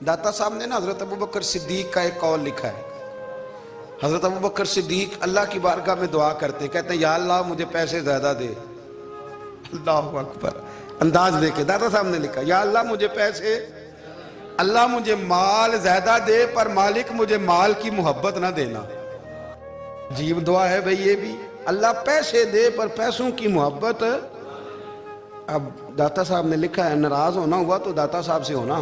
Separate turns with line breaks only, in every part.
दाता साहब ने ना हजरत अबू बकर सिद्दीक का एक कौल लिखा है। हजरत अबू बकर सिद्दीक अल्लाह की बारगाह में दुआ करते, कहते हैं या अल्लाह मुझे पैसे ज्यादा दे। अल्लाह अकबर, अंदाज देखे दाता साहब ने लिखा, या अल्लाह मुझे पैसे, अल्लाह मुझे माल ज्यादा दे पर मालिक मुझे माल की मोहब्बत ना देना। अजीब दुआ है भाई ये भी, अल्लाह पैसे दे पर पैसों की मोहब्बत। अब दाता साहब ने लिखा है, नाराज होना हुआ तो दाता साहब से होना।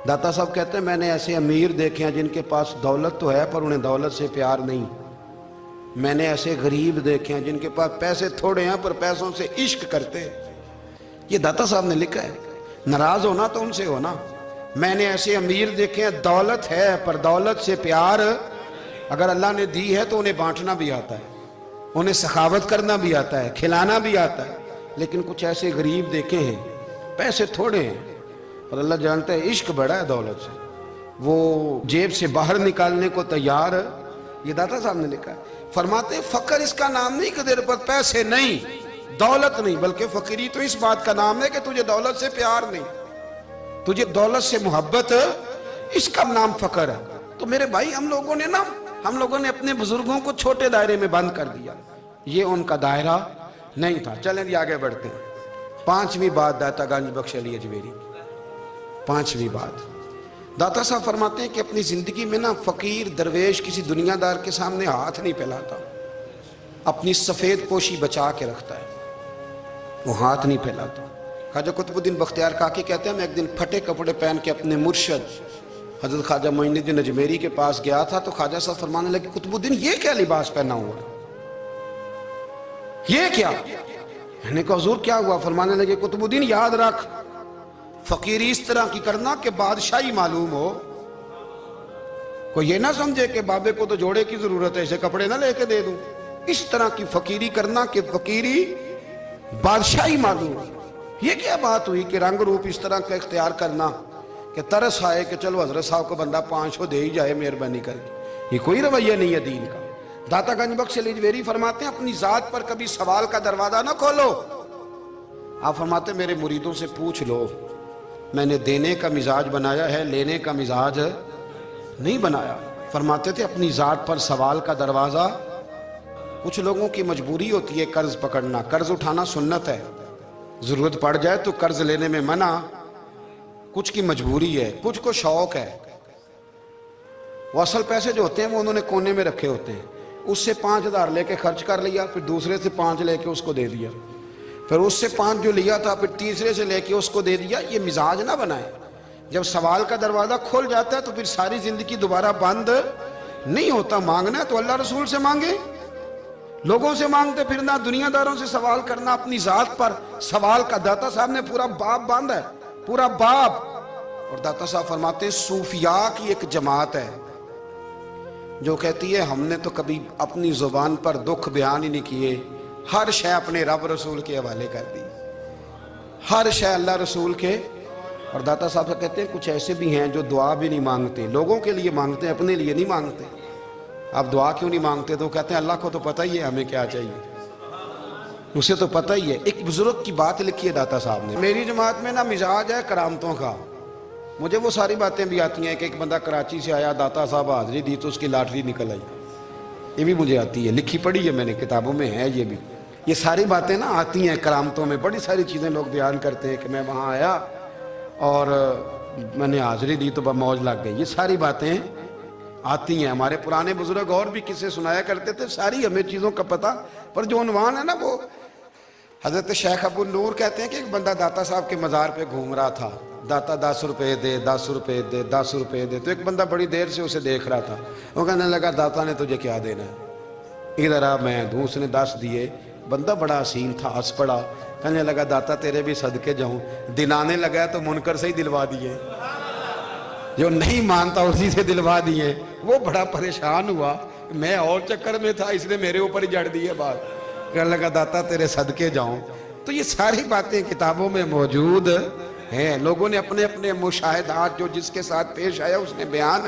दाता साहब कहते हैं मैंने ऐसे अमीर देखे हैं जिनके पास दौलत तो है पर उन्हें दौलत से प्यार नहीं। मैंने ऐसे गरीब देखे हैं जिनके पास पैसे थोड़े हैं पर पैसों से इश्क करते। ये दाता साहब ने लिखा है, नाराज होना तो उनसे होना। मैंने ऐसे अमीर देखे हैं दौलत है पर दौलत से प्यार, अगर अल्लाह ने दी है तो उन्हें बांटना भी आता है, उन्हें सखावत करना भी आता है, खिलाना भी आता है। लेकिन कुछ ऐसे गरीब देखे हैं पैसे थोड़े हैं और अल्लाह जानता है इश्क बड़ा है दौलत से, वो जेब से बाहर निकालने को तैयार। ये दाता साहब ने लिखा है। फरमाते फकर इसका नाम नहीं कि तेरे पर पैसे नहीं, दौलत नहीं, बल्कि फकीरी तो इस बात का नाम है कि तुझे दौलत से प्यार नहीं, तुझे दौलत से मोहब्बत, इसका नाम फकर है। तो मेरे भाई हम लोगों ने अपने बुजुर्गों को छोटे दायरे में बंद कर दिया, ये उनका दायरा नहीं था। चलें जी आगे बढ़ते हैं। पांचवी बात दाता गंज बख्श अली अजमेरी, पांचवी बात दाता साहब फरमाते हैं कि अपनी जिंदगी में ना फकीर दरवेश किसी दुनियादार के सामने हाथ नहीं फैलाता, अपनी सफेद पोशी बचा के रखता है, वो हाथ नहीं फैलाता। ख्वाजा कुतुबुद्दीन बख्तियार काकी कहते हैं मैं एक दिन फटे कपड़े पहन के अपने मुर्शद हजरत ख्वाजा मोइनुद्दीन अजमेरी के पास गया था तो ख्वाजा साहब फरमाने लगे कुतुबुद्दीन ये क्या लिबास पहना हुआ है, ये क्या? मैंने कहा हुजूर क्या हुआ? फरमाने लगे कुतुबुद्दीन याद रख फकीरी इस तरह की करना कि बादशाही मालूम हो, कोई ये ना समझे कि बाबे को तो जोड़े की जरूरत है, इसे कपड़े ना लेके दे दूं। इस तरह की फकीरी करना कि फकीरी बादशाही मालूम हो। ये क्या बात हुई कि रंग रूप इस तरह का इख्तियार करना कि तरस आए कि चलो हजरत साहब को बंदा 500 दे ही जाए मेहरबानी करके, ये कोई रवैया नहीं है दीन का। दाता गंज बख्श अली अजमेरी फरमाते हैं अपनी जात पर कभी सवाल का दरवाजा ना खोलो। आप फरमाते मेरे मुरीदों से पूछ लो, मैंने देने का मिजाज बनाया है, लेने का मिजाज नहीं बनाया। फरमाते थे अपनी जात पर सवाल का दरवाजा। कुछ लोगों की मजबूरी होती है कर्ज पकड़ना, कर्ज उठाना सुन्नत है, जरूरत पड़ जाए तो कर्ज लेने में मना। कुछ की मजबूरी है, कुछ को शौक है, वो असल पैसे जो होते हैं वो उन्होंने कोने में रखे होते हैं, उससे 5,000 लेके खर्च कर लिया, फिर दूसरे से 5 लेके उसको दे दिया, फिर उससे 5 जो लिया था फिर तीसरे से लेके उसको दे दिया। ये मिजाज ना बनाए। जब सवाल का दरवाजा खुल जाता है तो फिर सारी जिंदगी दोबारा बंद नहीं होता। मांगना है तो अल्लाह रसूल से मांगे, लोगों से मांगते फिरना, दुनियादारों से सवाल करना, अपनी जात पर सवाल का। दाता साहब ने पूरा बाब बांधा है, पूरा बाब। और दाता साहब फरमाते हैं सूफिया की एक जमात है जो कहती है हमने तो कभी अपनी जुबान पर दुख बयान ही नहीं किए, हर शय अपने रब रसूल के हवाले कर दी, हर शय अल्लाह रसूल के। और दाता साहब कहते हैं कुछ ऐसे भी हैं जो दुआ भी नहीं मांगते, लोगों के लिए मांगते हैं, अपने लिए नहीं मांगते। आप दुआ क्यों नहीं मांगते? तो कहते हैं अल्लाह को तो पता ही है हमें क्या चाहिए, उसे तो पता ही है। एक बुजुर्ग की बात लिखी है दाता साहब ने, मेरी जमात में ना मिजाज है करामतों का। मुझे वो सारी बातें भी आती हैं कि एक बंदा कराची से आया, दाता साहब हाजिरी दी तो उसकी लॉटरी निकल आई, ये भी मुझे आती है, लिखी पढ़ी है मैंने, किताबों में है ये भी। ये सारी बातें ना आती हैं करामतों में, बड़ी सारी चीज़ें लोग बयान करते हैं कि मैं वहाँ आया और मैंने हाजिरी दी तो मौज लग गई। ये सारी बातें आती हैं। हमारे पुराने बुजुर्ग और भी किस्से सुनाया करते थे, सारी हमें चीज़ों का पता, पर जो उन्वान है ना वो हजरत शेख अबू नूर कहते हैं कि एक बंदा दाता साहब के मज़ार पे घूम रहा था, दाता 10 रुपये दे, 10 रुपये दे, 10 रुपये दे। तो एक बंदा बड़ी देर से उसे देख रहा था, वो कहने लगा दाता ने तुझे क्या देना है, इधर आ मैं दूँ। उसने 10 दिए। बंदा बड़ा हसीन था, हंस पड़ा, कहने लगा दाता तेरे भी सदके जाऊँ। दिलाने लगा तो मुनकर से ही दिलवा दिए, जो नहीं मानता उसी से दिलवा दिए। वो बड़ा परेशान हुआ, मैं और चक्कर में था, इसने मेरे ऊपर ही जड़ दिए बात। कहने लगा दाता तेरे सदके जाऊं। तो ये सारी बातें किताबों में मौजूद हैं, लोगों ने अपने अपने मुशाहिदात जो जिसके साथ पेश आया उसने बयान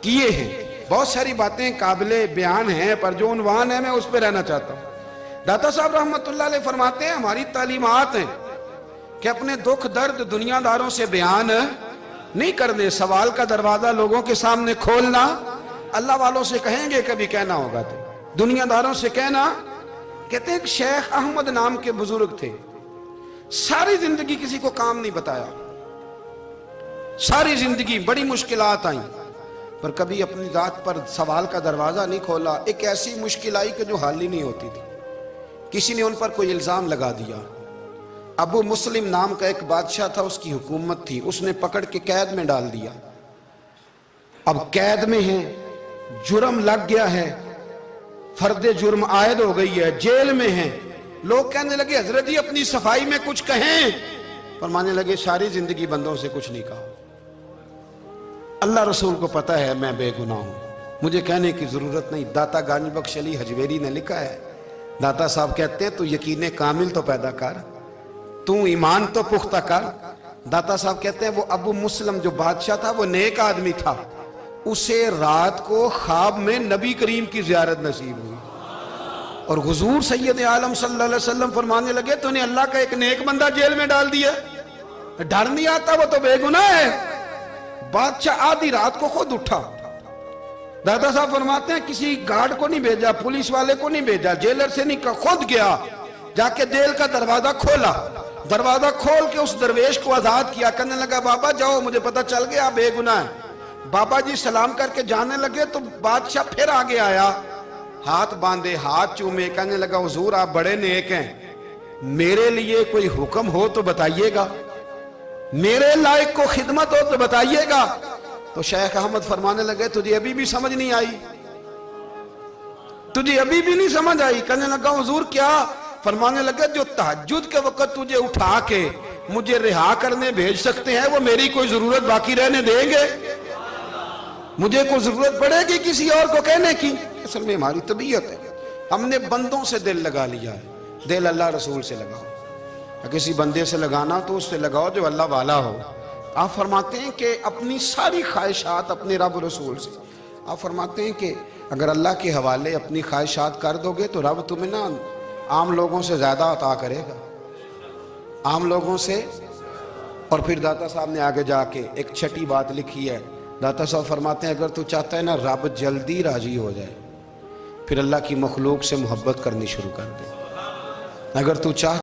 किए हैं। बहुत सारी बातें काबिले बयान हैं, पर जो उन्वान है मैं उस पर रहना चाहता हूँ। दाता साहब रहमतुल्लाह अलैह फरमाते हैं हमारी तालीमात हैं कि अपने दुख दर्द दुनियादारों से बयान نہیں کرنے. سوال کا دروازہ لوگوں کے سامنے کھولنا اللہ والوں سے کہیں گے کبھی کہنا ہوگا تو دنیا داروں سے کہنا. کہتے ہیں کہ شیخ احمد نام کے بزرگ تھے, ساری زندگی کسی کو کام نہیں بتایا, ساری زندگی بڑی مشکلات آئیں پر کبھی اپنی ذات پر سوال کا دروازہ نہیں کھولا. ایک ایسی مشکل آئی کہ جو حل ہی نہیں ہوتی تھی. کسی نے ان پر کوئی الزام لگا دیا. ابو مسلم نام کا ایک بادشاہ تھا, اس کی حکومت تھی, اس نے پکڑ کے قید میں ڈال دیا. اب قید میں ہیں, جرم لگ گیا ہے, فرد جرم عائد ہو گئی ہے, جیل میں ہیں. لوگ کہنے لگے حضرت جی اپنی صفائی میں کچھ کہیں. فرمانے لگے ساری زندگی بندوں سے کچھ نہیں کہا, اللہ رسول کو پتہ ہے میں بے گناہ ہوں, مجھے کہنے کی ضرورت نہیں. داتا گانی بخش علی حجویری نے لکھا ہے, داتا صاحب کہتے ہیں تو یقین کامل تو پیدا کر, تو ایمان تو پختہ کر. داتا صاحب کہتے ہیں وہ ابو مسلم جو بادشاہ تھا وہ نیک آدمی تھا, اسے رات کو خواب میں نبی کریم کی زیارت نصیب ہوئی اور حضور سید عالم صلی اللہ علیہ وسلم فرمانے لگے تو نے اللہ کا ایک نیک بندہ جیل میں ڈال دیا, ڈر نہیں آتا, وہ تو بے گناہ ہے. بادشاہ آدھی رات کو خود اٹھا. دادا صاحب فرماتے ہیں کسی گارڈ کو نہیں بھیجا, پولیس والے کو نہیں بھیجا, جیلر سے نہیں کہا, خود گیا, جا کے جیل کا دروازہ کھولا. دروازہ کھول کے اس درویش کو آزاد کیا, کہنے لگا بابا جاؤ مجھے پتہ چل گیا بے گناہ ہے. بابا جی سلام کر کے جانے لگے تو بادشاہ پھر آگے آیا, ہاتھ باندھے, ہاتھ چومے, کہنے لگا حضور آپ بڑے نیک ہیں, میرے لیے کوئی حکم ہو تو بتائیے گا, میرے لائق کو خدمت ہو تو بتائیے گا. تو شیخ احمد فرمانے لگے تجھے ابھی بھی سمجھ نہیں آئی, تجھے ابھی بھی نہیں سمجھ آئی. کہنے لگا حضور کیا؟ فرمانے لگے جو تہجد کے وقت تجھے اٹھا کے مجھے رہا کرنے بھیج سکتے ہیں وہ میری کوئی ضرورت باقی رہنے دیں گے؟ مجھے کوئی ضرورت پڑے گی کسی اور کو کہنے کی؟ اصل میں ہماری طبیعت ہے, ہم نے بندوں سے دل لگا لیا ہے. دل اللہ رسول سے لگاؤ, کسی بندے سے لگانا تو اس سے لگاؤ جو اللہ والا ہو. آپ فرماتے ہیں کہ اپنی ساری خواہشات اپنے رب رسول سے, آپ فرماتے ہیں کہ اگر اللہ کے حوالے اپنی خواہشات کر دو گے تو رب تمہیں نا عام لوگوں سے زیادہ عطا کرے گا, عام لوگوں سے. اور پھر داتا صاحب نے آگے جا کے ایک چھٹی بات لکھی ہے. داتا صاحب فرماتے ہیں اگر تو چاہتا ہے نا رب جلدی راضی ہو جائے, پھر اللہ کی مخلوق سے محبت کرنی شروع کر دے. اگر تو چاہتا